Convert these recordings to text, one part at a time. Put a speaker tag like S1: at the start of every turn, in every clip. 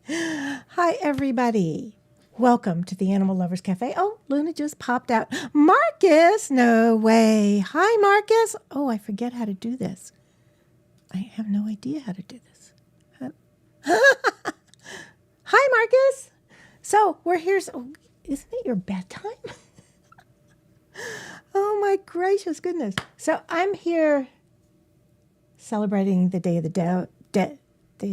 S1: Hi, everybody. Welcome to the Animal Lovers Cafe. Oh, Luna just popped out. Marcus, no way. Hi, Marcus. Oh, I forget how to do this. I have no idea how to do this. Hi, Marcus. So we're here. Isn't it your bedtime? Oh, my gracious goodness. So I'm here celebrating the Day of the Day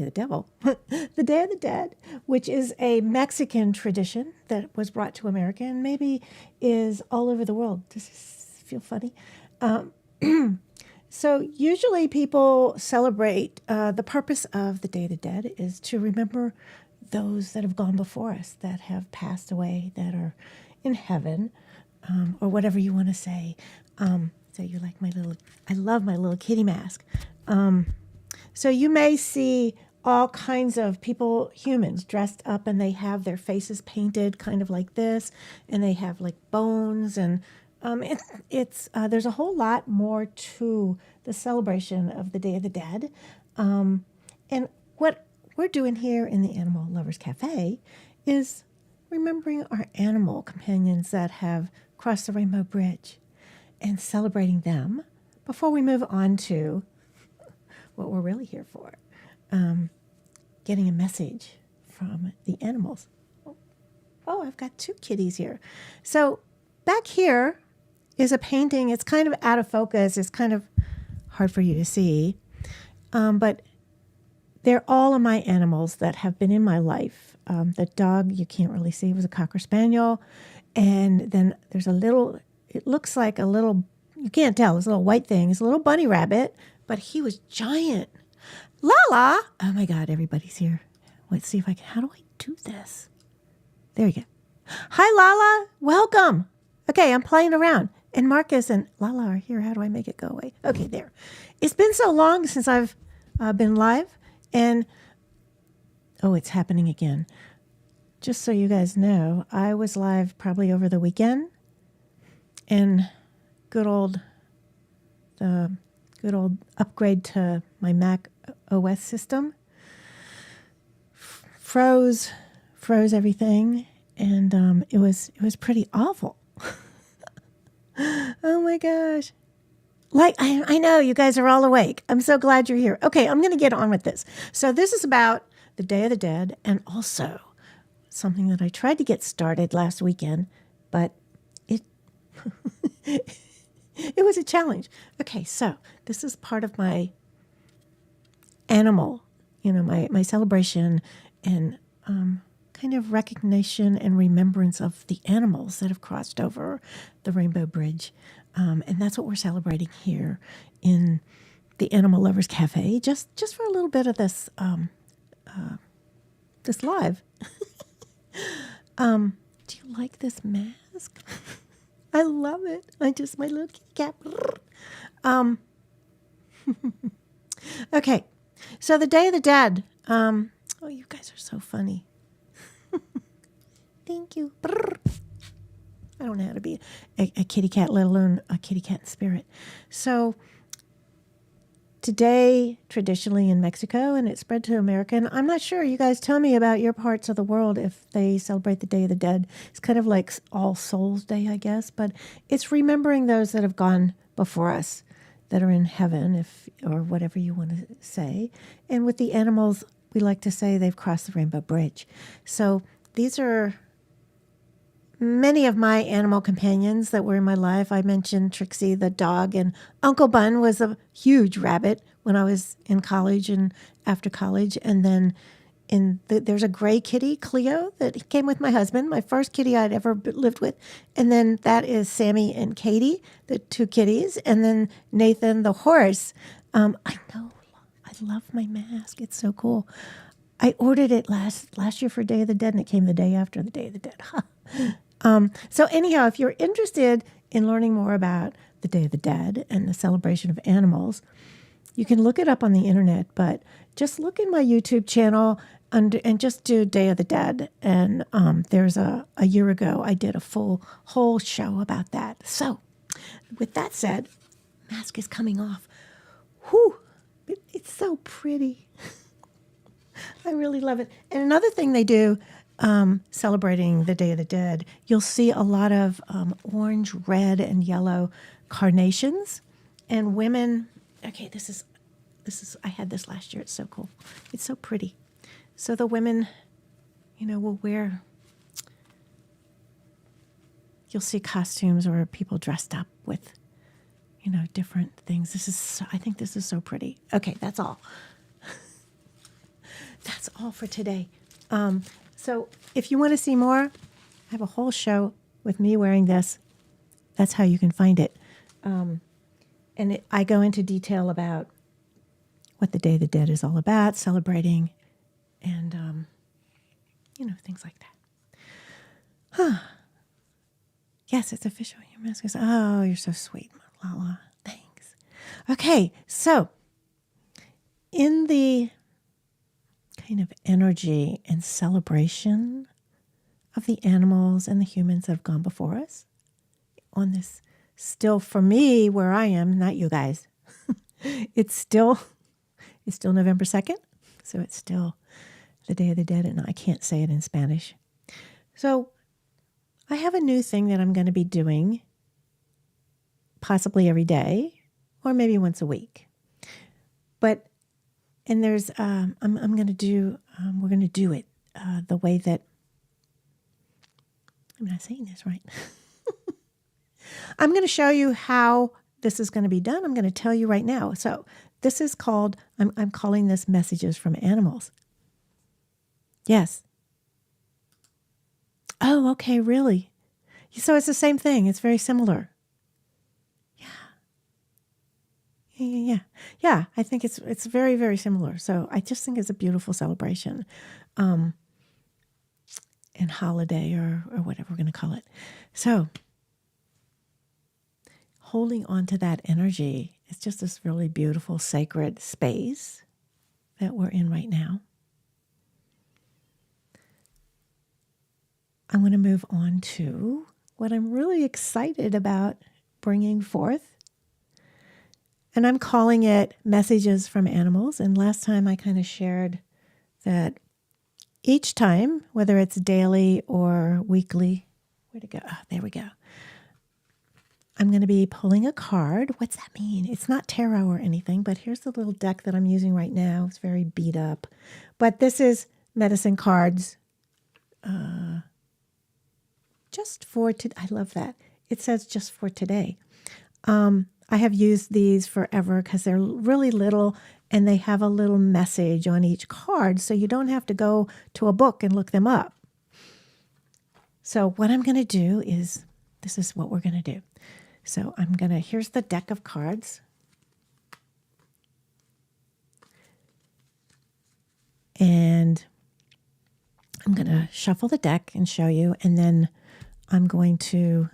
S1: of the Devil, the Day of the Dead, which is a Mexican tradition that was brought to America and maybe is all over the world. Does this feel funny? So usually people celebrate, the purpose of the Day of the Dead is to remember those that have gone before us, that have passed away, that are in heaven, or whatever you want to say. So you like I love my little kitty mask. So you may see all kinds of people, humans, dressed up, and they have their faces painted kind of like this, and they have like bones, and there's a whole lot more to the celebration of the Day of the Dead. And what we're doing here in the Animal Lovers Cafe is remembering our animal companions that have crossed the Rainbow Bridge and celebrating them before we move on to what we're really here for, getting a message from the animals. Oh, I've got two kitties here. So back here is a painting. It's kind of out of focus. It's kind of hard for you to see, but they're all of my animals that have been in my life. The dog you can't really see was a Cocker Spaniel, and then there's it looks like a little, you can't tell, it's a little white thing. It's a little bunny rabbit, but he was giant. Lala! Oh my God, everybody's here. Let's see if how do I do this? There you go. Hi, Lala. Welcome. Okay, I'm playing around. And Marcus and Lala are here. How do I make it go away? Okay, there. It's been so long since I've been live. And, oh, it's happening again. Just so you guys know, I was live probably over the weekend. And good old upgrade to my Mac OS system froze everything, and it was pretty awful. Oh my gosh. Like, I know you guys are all awake. I'm so glad you're here. Okay, I'm going to get on with this. So this is about the Day of the Dead, and also something that I tried to get started last weekend, but it it was a challenge. Okay, so this is part of my animal, my celebration and kind of recognition and remembrance of the animals that have crossed over the Rainbow Bridge. And that's what we're celebrating here in the Animal Lovers Cafe, just for a little bit of this this live. Do you like this mask? I love it. My little kitty cat. Okay, so the Day of the Dead. Oh, you guys are so funny. Thank you. I don't know how to be a kitty cat, let alone a kitty cat in spirit. So today, traditionally in Mexico, and it spread to America, and I'm not sure, you guys tell me about your parts of the world if they celebrate the Day of the Dead. It's kind of like All Souls Day, I guess, but it's remembering those that have gone before us, that are in heaven, or whatever you want to say. And with the animals, we like to say they've crossed the Rainbow Bridge. So these are many of my animal companions that were in my life. I mentioned Trixie the dog, and Uncle Bun was a huge rabbit when I was in college and after college. And then there's a gray kitty, Cleo, that came with my husband, my first kitty I'd ever lived with. And then that is Sammy and Katie, the two kitties. And then Nathan, the horse. I know, I love my mask. It's so cool. I ordered it last year for Day of the Dead, and it came the day after the Day of the Dead. So anyhow, if you're interested in learning more about the Day of the Dead and the celebration of animals, you can look it up on the internet, but just look in my YouTube channel and just do Day of the Dead. And there's a year ago, I did a whole show about that. So with that said, mask is coming off. Whew, it's so pretty. I really love it. And another thing they do, celebrating the Day of the Dead, you'll see a lot of orange, red, and yellow carnations. And women, okay, this is, I had this last year. It's so cool. It's so pretty. So the women, will wear, you'll see costumes or people dressed up with, different things. I think this is so pretty. Okay, that's all. That's all for today. So if you want to see more, I have a whole show with me wearing this. That's how you can find it. I go into detail about what the Day of the Dead is all about, celebrating, and, things like that. Huh. Yes, it's official. Your mask is, oh, you're so sweet, Lala. Thanks. Okay, so in the kind of energy and celebration of the animals and the humans that have gone before us on this, still for me where I am, not you guys, it's still November 2nd, so it's still the Day of the Dead, and I can't say it in Spanish. So I have a new thing that I'm going to be doing possibly every day or maybe once a week. And there's, I'm going to do, we're going to do it the way that, I'm not saying this right. I'm going to show you how this is going to be done. I'm going to tell you right now. So this is called, I'm calling this Messages from Animals. Yes. Oh, okay, really? So it's the same thing. It's very similar. Yeah. I think it's very, very similar. So I just think it's a beautiful celebration, and holiday or whatever we're going to call it. So holding on to that energy, it's just this really beautiful, sacred space that we're in right now. I'm going to move on to what I'm really excited about bringing forth. And I'm calling it Messages from Animals. And last time I kind of shared that each time, whether it's daily or weekly, where'd it go? Oh, there we go. I'm going to be pulling a card. What's that mean? It's not tarot or anything, but here's the little deck that I'm using right now. It's very beat up. But this is medicine cards. Just for today. I love that. It says just for today. I have used these forever because they're really little and they have a little message on each card, so you don't have to go to a book and look them up. So what I'm going to do is, this is what we're going to do. So here's the deck of cards. And I'm going to shuffle the deck and show you, and then I'm going to,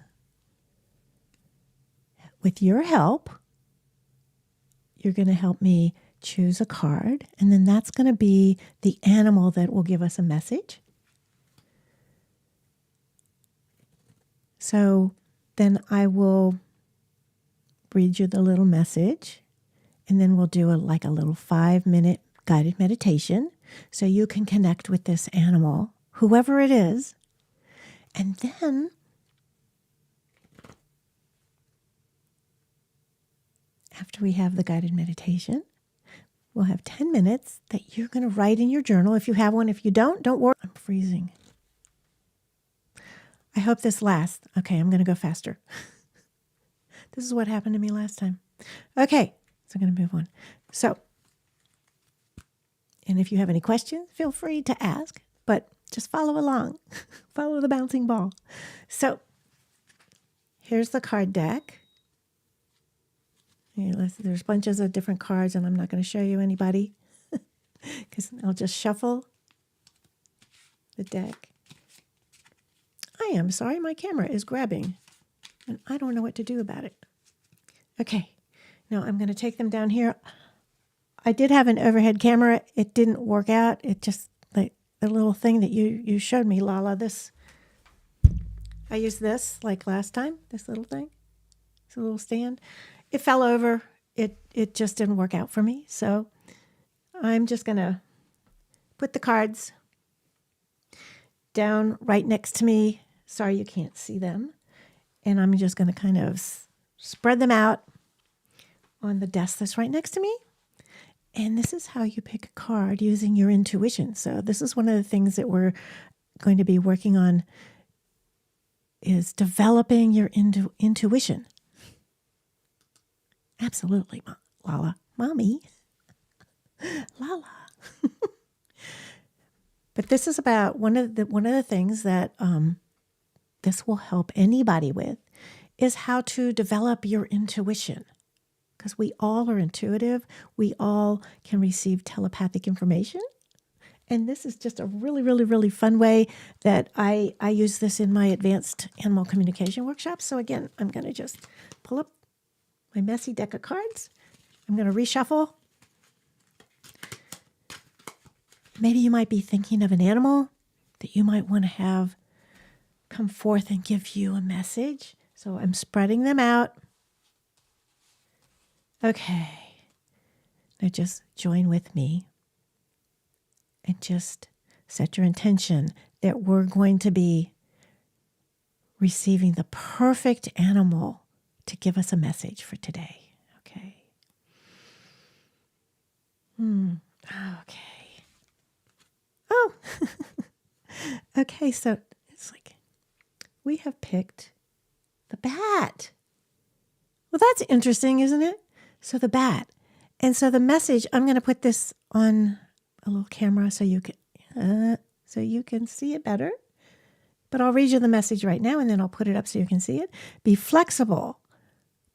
S1: with your help, you're going to help me choose a card, and then that's going to be the animal that will give us a message. So then I will read you the little message, and then we'll do a little 5-minute guided meditation so you can connect with this animal, whoever it is. And then after we have the guided meditation, we'll have 10 minutes that you're going to write in your journal. If you have one, if you don't worry. I'm freezing. I hope this lasts. Okay, I'm going to go faster. This is what happened to me last time. Okay, so I'm going to move on. So, and if you have any questions, feel free to ask, but just follow along. Follow the bouncing ball. So, here's the card deck. There's bunches of different cards, and I'm not going to show you anybody because I'll just shuffle the deck. I am sorry, my camera is grabbing, and I don't know what to do about it. Okay, now I'm going to take them down here. I did have an overhead camera. It didn't work out. It just, like the little thing that you showed me, Lala, I used this like last time, this little thing. It's a little stand. It fell over. It just didn't work out for me. So I'm just going to put the cards down right next to me. Sorry you can't see them. And I'm just going to kind of spread them out on the desk that's right next to me. And this is how you pick a card using your intuition. So this is one of the things that we're going to be working on, is developing your intuition. Absolutely, Lala. Mommy. Lala. But this is about one of the things that this will help anybody with, is how to develop your intuition. Because we all are intuitive. We all can receive telepathic information. And this is just a really, really, really fun way that I use this in my advanced animal communication workshop. So again, I'm going to just pull up my messy deck of cards. I'm going to reshuffle. Maybe you might be thinking of an animal that you might want to have come forth and give you a message. So I'm spreading them out. Okay. Now just join with me and just set your intention that we're going to be receiving the perfect animal to give us a message for today. Okay. Okay. Oh. Okay, so it's like we have picked the bat. Well, that's interesting, isn't it? So the bat. And so the message, I'm going to put this on a little camera so you can see it better. But I'll read you the message right now, and then I'll put it up so you can see it. Be flexible.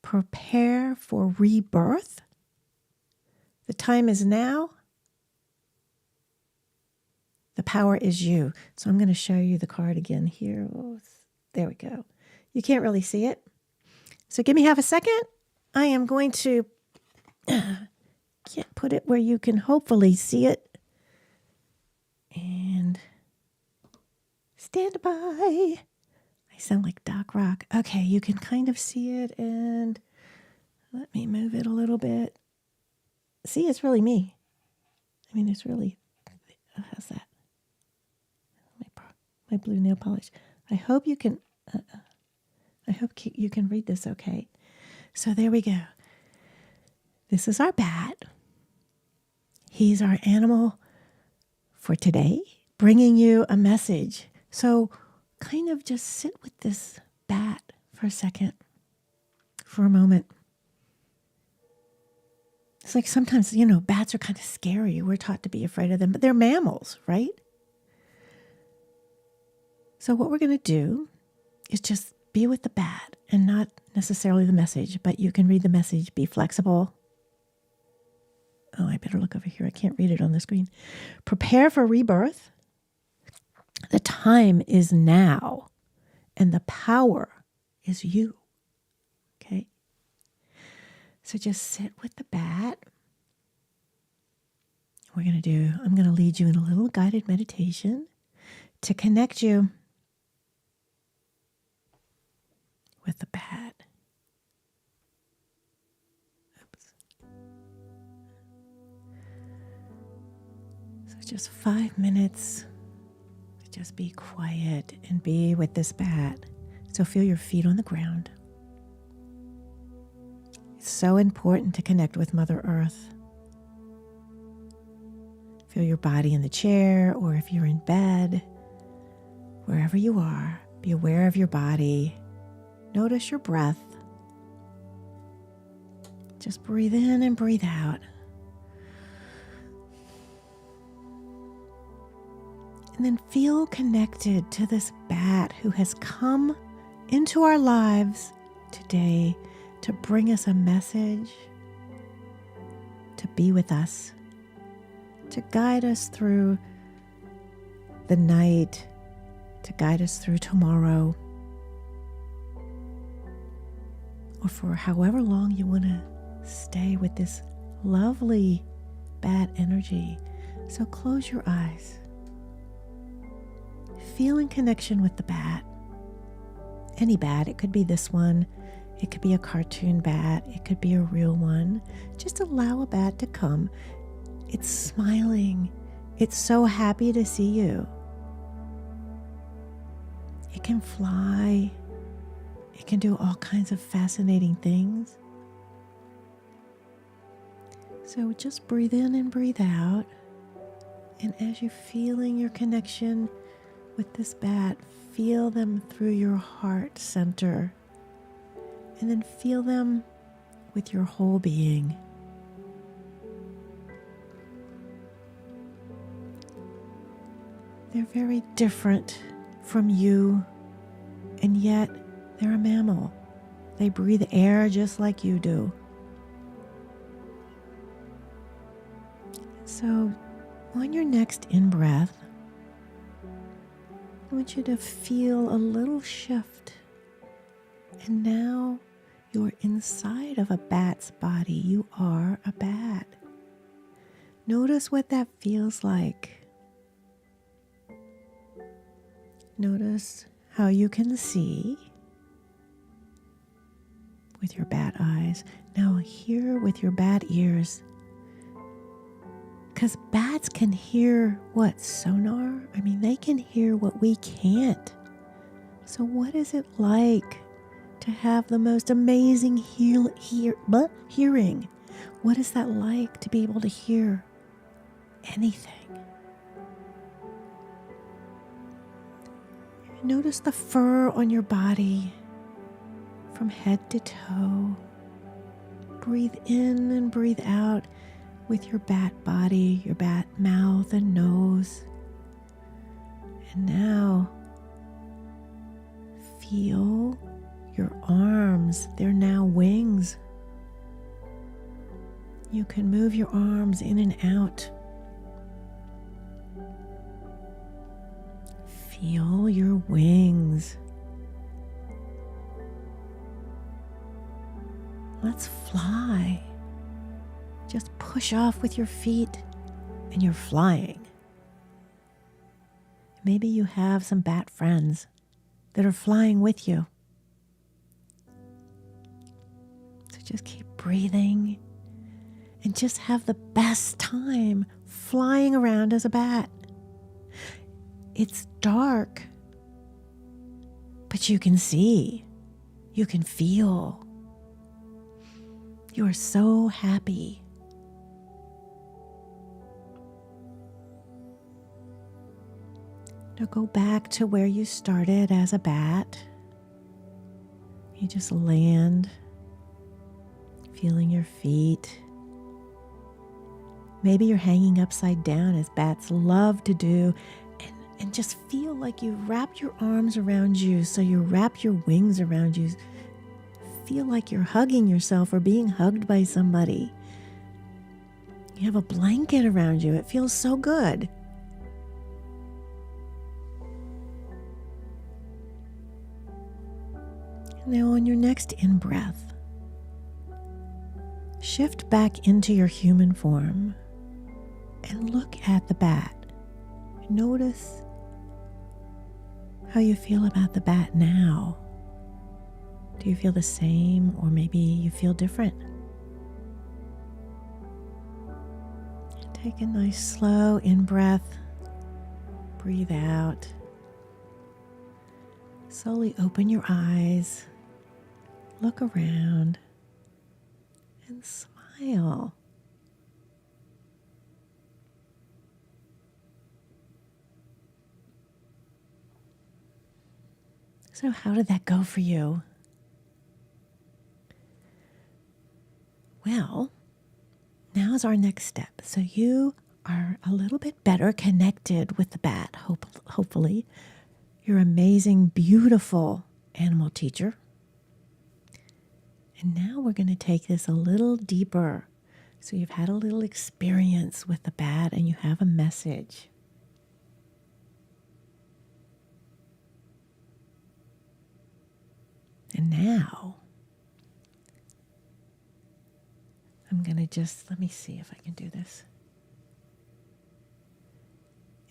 S1: Prepare for rebirth. The time is now. The power is you. So I'm going to show you the card again here. Oh, there we go. You can't really see it. So give me half a second. I am going to put it where you can hopefully see it. And stand by. I sound like Doc Rock. Okay, you can kind of see it, and let me move it a little bit. See, it's really me. I mean, it's really, how's that? My blue nail polish. I hope you can, you can read this okay. So there we go. This is our bat. He's our animal for today, bringing you a message. So kind of just sit with this bat for a second, for a moment. It's like sometimes, bats are kind of scary. We're taught to be afraid of them, but they're mammals, right? So what we're going to do is just be with the bat and not necessarily the message, but you can read the message. Be flexible. Oh, I better look over here. I can't read it on the screen. Prepare for rebirth. The time is now, and the power is you. Okay? So just sit with the bat. I'm going to lead you in a little guided meditation to connect you with the bat. Oops. So just 5 minutes to just be quiet and be with this bat. So feel your feet on the ground. It's so important to connect with Mother Earth. Feel your body in the chair, or if you're in bed, wherever you are, be aware of your body. Notice your breath. Just breathe in and breathe out. And then feel connected to this bat who has come into our lives today to bring us a message, to be with us, to guide us through the night, to guide us through tomorrow, or for however long you want to stay with this lovely bat energy. So close your eyes. Feel in connection with the bat. Any bat. It could be this one. It could be a cartoon bat. It could be a real one. Just allow a bat to come. It's smiling. It's so happy to see you. It can fly. It can do all kinds of fascinating things. So just breathe in and breathe out. And as you're feeling your connection with this bat, feel them through your heart center. And then feel them with your whole being. They're very different from you, and yet they're a mammal. They breathe air just like you do. So on your next in-breath, I want you to feel a little shift. And now you're inside of a bat's body. You are a bat. Notice what that feels like. Notice how you can see with your bat eyes. Now hear with your bat ears. Because bats can hear what? Sonar? I mean, they can hear what we can't. So what is it like to have the most amazing hearing? What is that like to be able to hear anything? Notice the fur on your body from head to toe. Breathe in and breathe out with your bat body, your bat mouth and nose. And now feel your arms. They're now wings. You can move your arms in and out. Feel your wings. Let's fly. Just push off with your feet and you're flying. Maybe you have some bat friends that are flying with you. So just keep breathing and just have the best time flying around as a bat. It's dark, but you can see, you can feel. You are so happy. Now go back to where you started as a bat. You just land, feeling your feet. Maybe you're hanging upside down as bats love to do. And just feel like you wrap your arms around you, so you wrap your wings around you. Feel like you're hugging yourself or being hugged by somebody. You have a blanket around you. It feels so good. Now on your next in-breath, shift back into your human form and look at the bat. Notice how you feel about the bat now. Do you feel the same, or maybe you feel different? Take a nice slow in-breath. Breathe out. Slowly open your eyes. Look around and smile. So how did that go for you? Well, now's our next step. So you are a little bit better connected with the bat, hopefully. You're amazing, beautiful animal teacher. And now we're going to take this a little deeper. So you've had a little experience with the bat and you have a message. And now, I'm going to let me see if I can do this.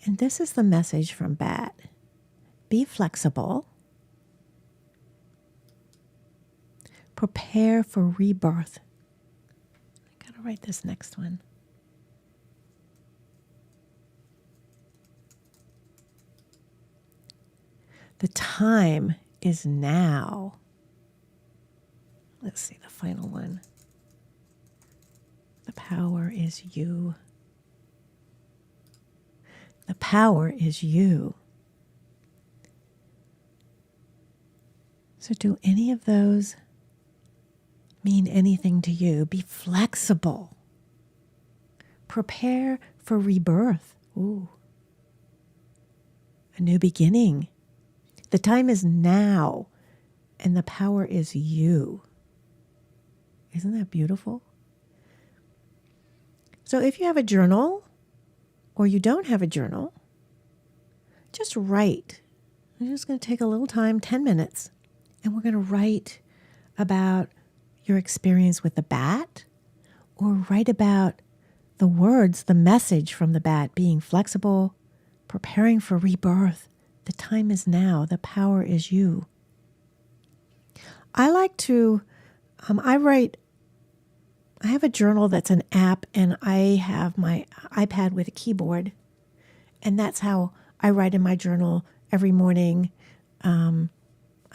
S1: And this is the message from Bat. Be flexible. Prepare for rebirth. I got to write this next one. The time is now. Let's see the final one. The power is you. The power is you. So do any of those mean anything to you? Be flexible. Prepare for rebirth. Ooh. A new beginning. The time is now, and the power is you. Isn't that beautiful? So if you have a journal, or you don't have a journal, just write. I'm just going to take a little time, 10 minutes, and we're going to write about your experience with the bat, or write about the words, the message from the bat, being flexible, preparing for rebirth. The time is now. The power is you. I like to, I have a journal that's an app, and I have my iPad with a keyboard, and that's how I write in my journal every morning.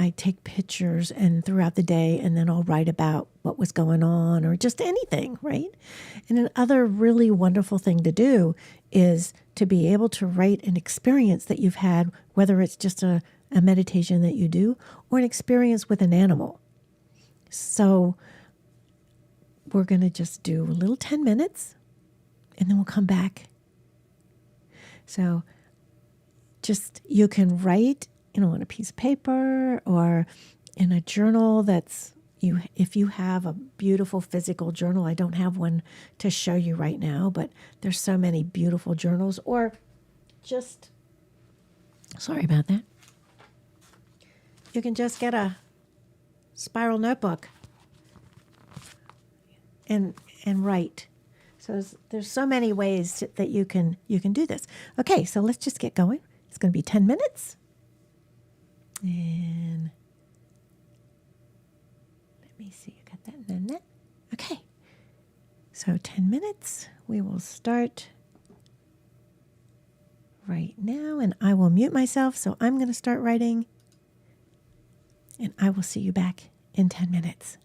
S1: I take pictures and throughout the day, and then I'll write about what was going on or just anything, right? And another really wonderful thing to do is to be able to write an experience that you've had, whether it's just a meditation that you do or an experience with an animal. So we're going to just do a little 10 minutes, and then we'll come back. So just, you can write, on a piece of paper or in a journal that's, if you have a beautiful physical journal. I don't have one to show you right now, but there's so many beautiful journals. Or just, sorry about that. You can just get a spiral notebook and write. So there's so many ways that you can do this. Okay, so let's just get going. It's going to be 10 minutes. And let me see, you got that in that. Okay, so 10 minutes. We will start right now, and I will mute myself. So I'm going to start writing, and I will see you back in 10 minutes.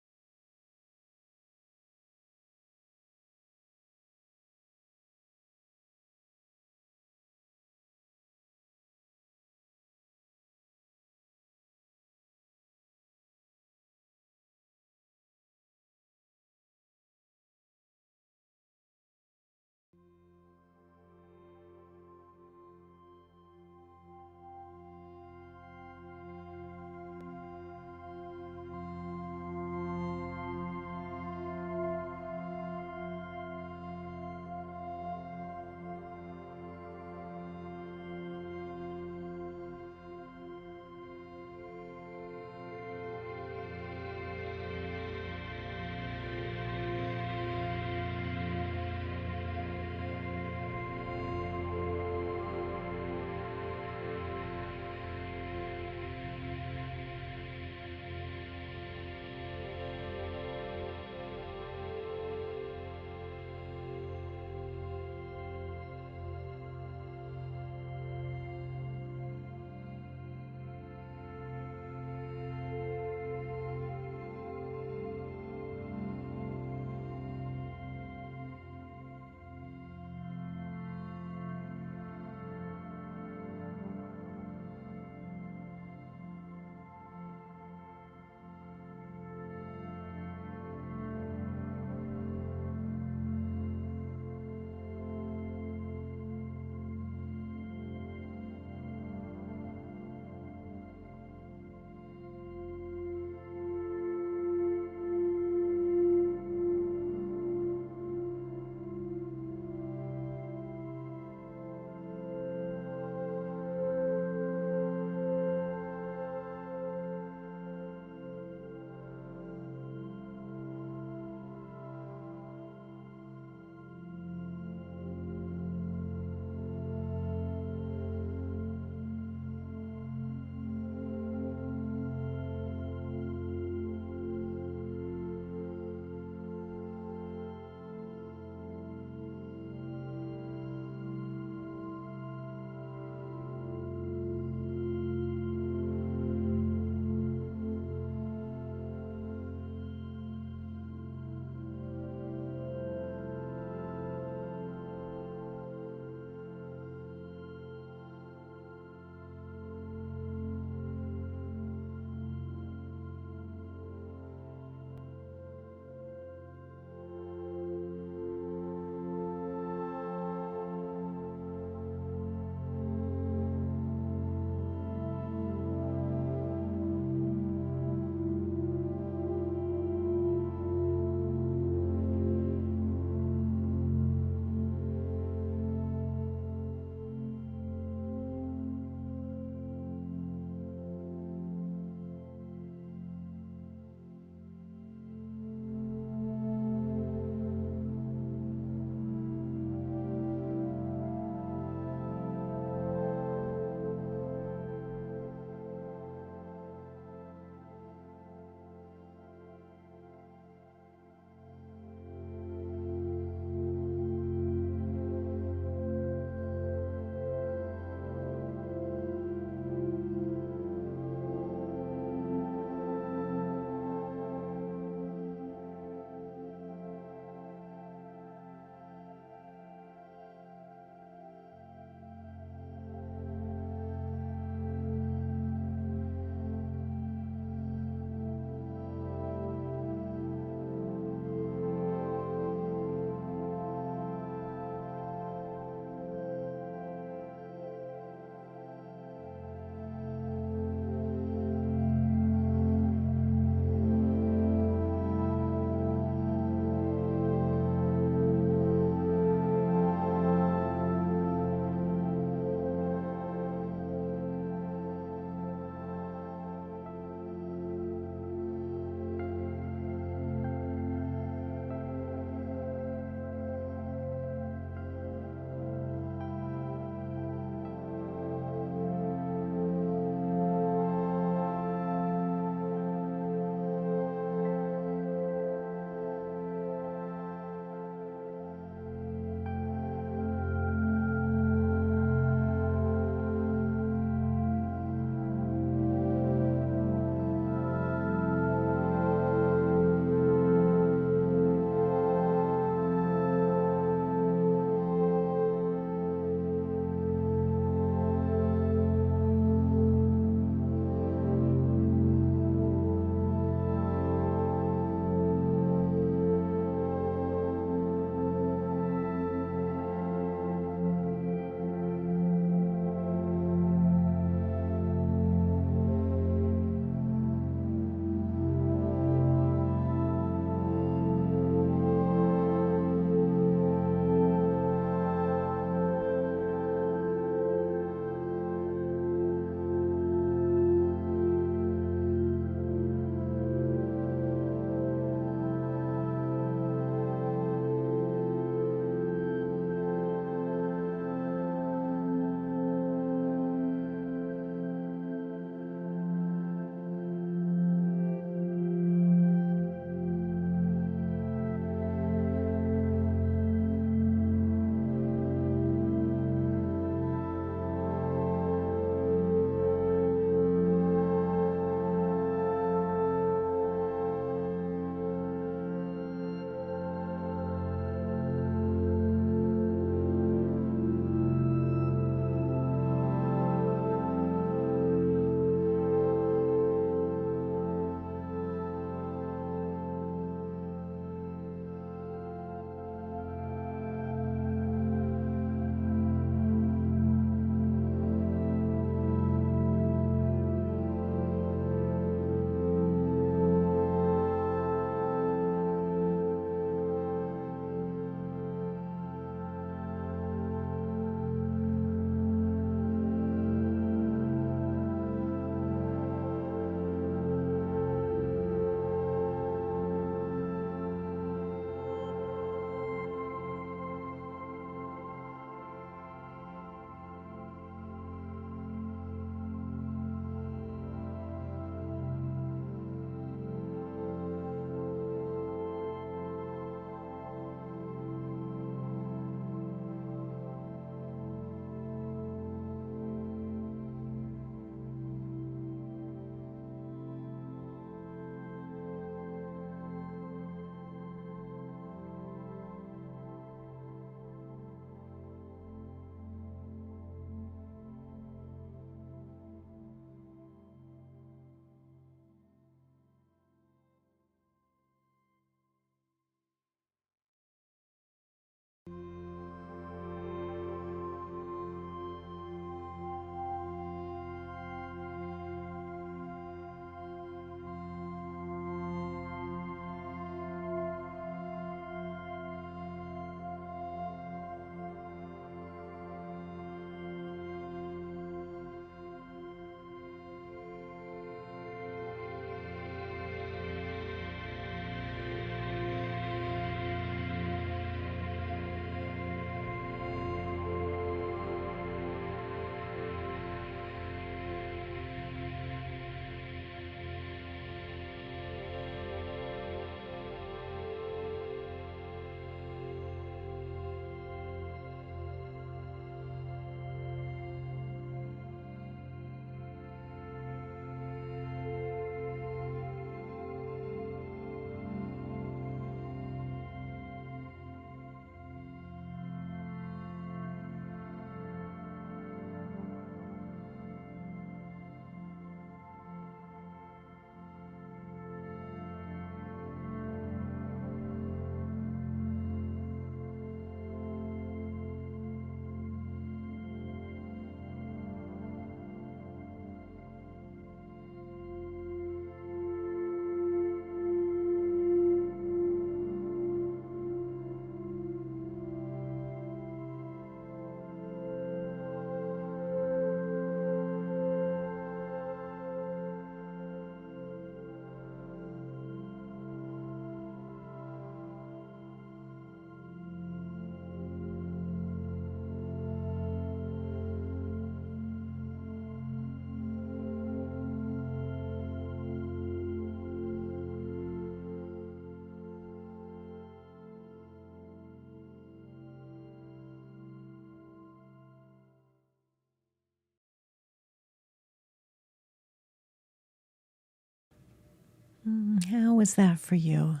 S1: How was that for you?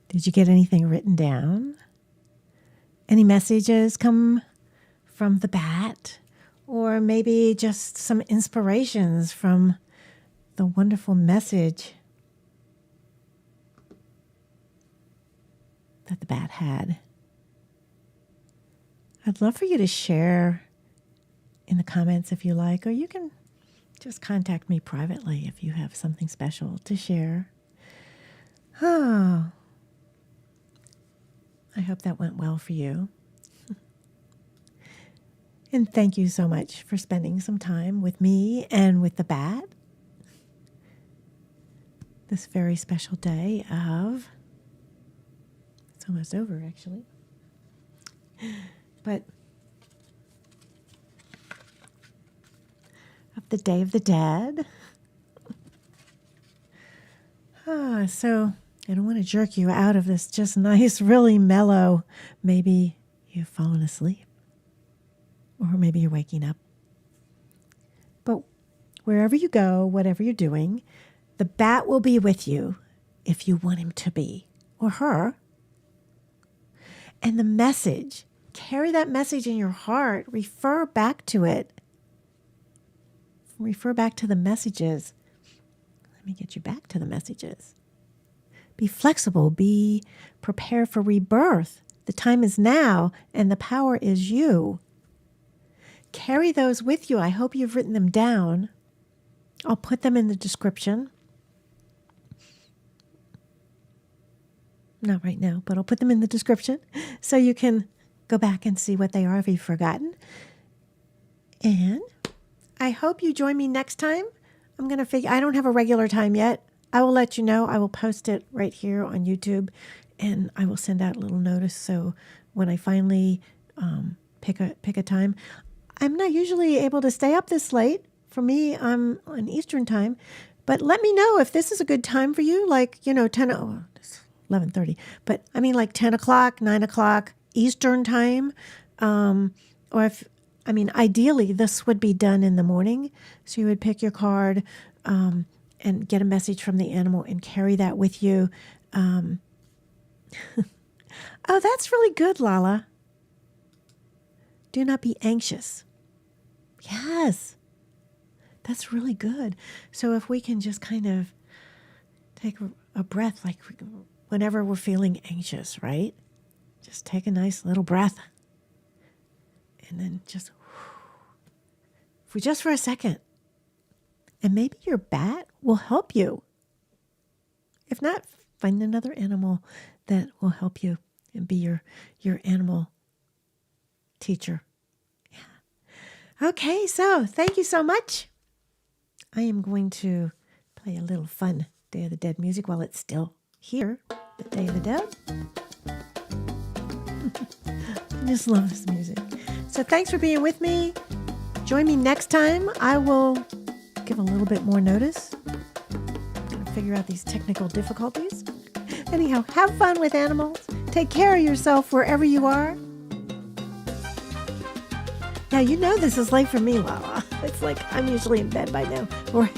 S1: Did you get anything written down? Any messages come from the bat? Or maybe just some inspirations from the wonderful message that the bat had? I'd love for you to share in the comments if you like, or you can just contact me privately if you have something special to share. Oh, I hope that went well for you. And thank you so much for spending some time with me and with the bat this very special day of, it's almost over actually, but of the Day of the Dead. So I don't want to jerk you out of this just nice, really mellow, maybe you've fallen asleep. Or maybe you're waking up. But wherever you go, whatever you're doing, the bat will be with you if you want him to be, or her. And the message, carry that message in your heart. Refer back to it. Refer back to the messages. Let me get you back to the messages. Be flexible. Be prepared for rebirth. The time is now, and the power is you. Carry those with you. I hope you've written them down. I'll put them in the description. Not right now, but I'll put them in the description so you can go back and see what they are if you've forgotten. And I hope you join me next time. I'm going to figure, I don't have a regular time yet. I will let you know. I will post it right here on YouTube, and I will send out a little notice. So when I finally pick a time, I'm not usually able to stay up this late. For me, I'm on Eastern time. But let me know if this is a good time for you, like, 11:30. But I mean like 10 o'clock, 9 o'clock Eastern time. Or ideally, this would be done in the morning. So you would pick your card and get a message from the animal and carry that with you. Oh, that's really good, Lala. Do not be anxious. Yes, that's really good. So if we can just kind of take a breath, like whenever we're feeling anxious, right? Just take a nice little breath. And then just for a second. And maybe your bat will help you. If not, find another animal that will help you and be your animal teacher. Yeah. Okay, so thank you so much. I am going to play a little fun Day of the Dead music while it's still here, the Day of the Dead. I just love this music. So thanks for being with me. Join me next time. I will give a little bit more notice. I'm going to figure out these technical difficulties. Anyhow, have fun with animals. Take care of yourself wherever you are. Now, you know this is late for me, Lala. It's like I'm usually in bed by now. Or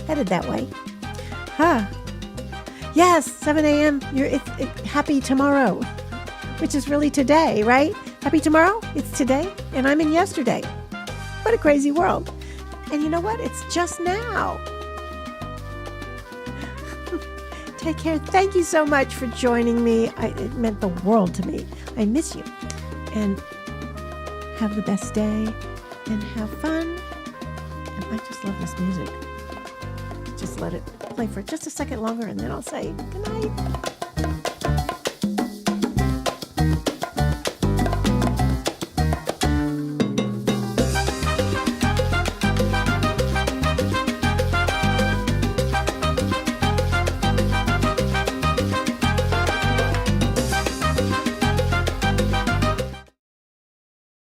S1: headed that way. Yes, 7 a.m. Happy tomorrow, which is really today, right? Happy tomorrow? It's today, and I'm in yesterday. What a crazy world. And you know what? It's just now. Take care. Thank you so much for joining me. It meant the world to me. I miss you. And have the best day and have fun. And I just love this music. Just let it play for just a second longer, and then I'll say good night.